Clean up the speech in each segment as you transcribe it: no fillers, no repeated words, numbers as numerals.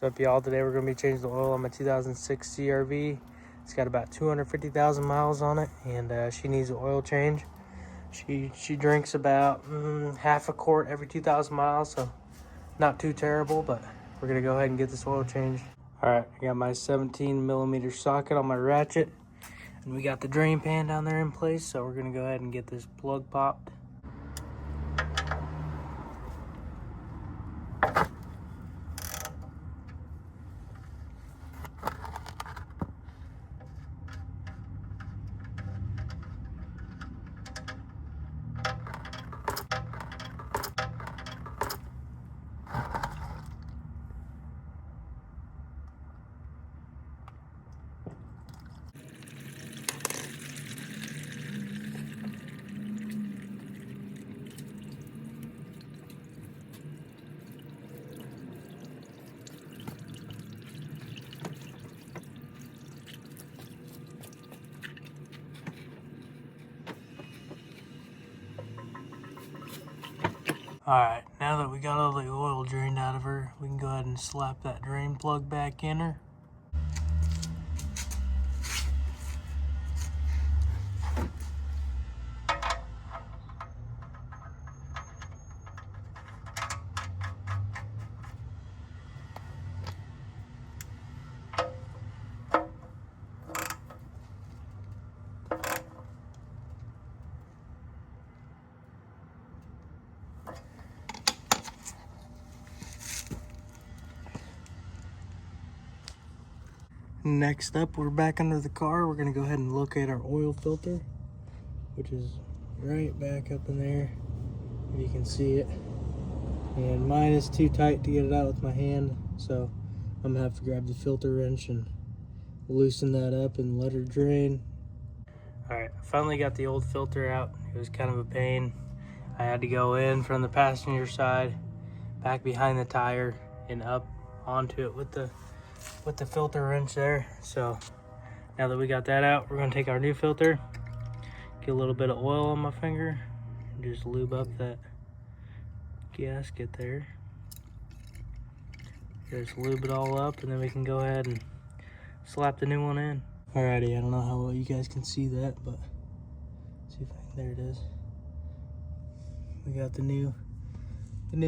What's up, y'all? Today we're going to be changing the oil on my 2006 CRV. It's got about 250,000 miles on it, and she needs an oil change. She drinks about half a quart every 2,000 miles, so not too terrible, but we're going to go ahead and get this oil changed. Alright, I got my 17mm socket on my ratchet, and we got the drain pan down there in place, so we're going to go ahead and get this plug popped. Alright, now that we got all the oil drained out of her, we can go ahead and slap that drain plug back in her. Next up, we're back under the car. We're gonna go ahead and locate our oil filter, which is right back up in there, if you can see it. And mine is too tight to get it out with my hand, so I'm gonna have to grab the filter wrench and loosen that up and let her drain. All right, I finally got the old filter out. It was kind of a pain. I had to go in from the passenger side, back behind the tire, and up onto it with the filter wrench there. So now that we got that out, we're going to take our new filter, get a little bit of oil on my finger, and just lube up that gasket there. Just lube it all up, and then we can go ahead and slap the new one in. Alrighty, I don't know how well you guys can see that, but see if there it is. We got the new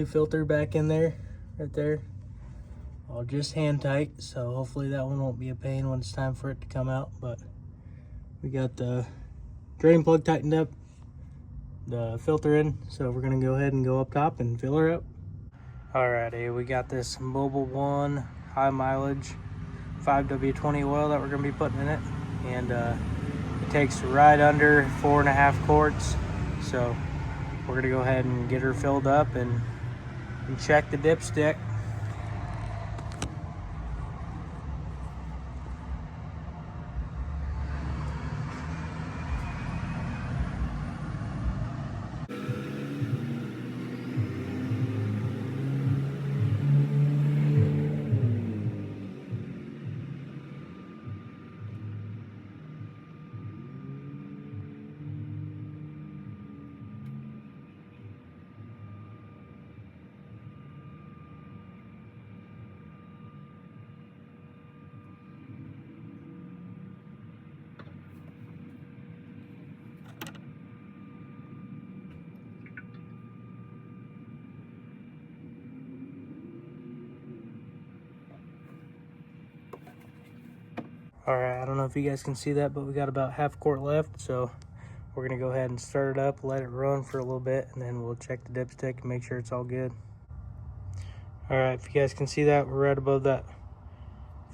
filter back in there, right there. All just hand tight, so hopefully that one won't be a pain when it's time for it to come out. But we got the drain plug tightened up, the filter in, so we're gonna go ahead and go up top and fill her up. Alrighty, we got this Mobil 1 high mileage 5W20 oil that we're gonna be putting in it, and it takes right under 4.5 quarts. So we're gonna go ahead and get her filled up and check the dipstick. Alright, I don't know if you guys can see that, but we got about half quart left, so we're going to go ahead and start it up, let it run for a little bit, and then we'll check the dipstick and make sure it's all good. Alright, if you guys can see that, we're right above that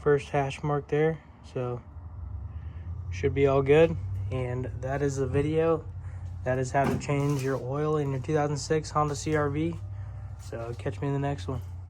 first hash mark there, so should be all good. And that is the video. That is how to change your oil in your 2006 Honda CRV. So catch me in the next one.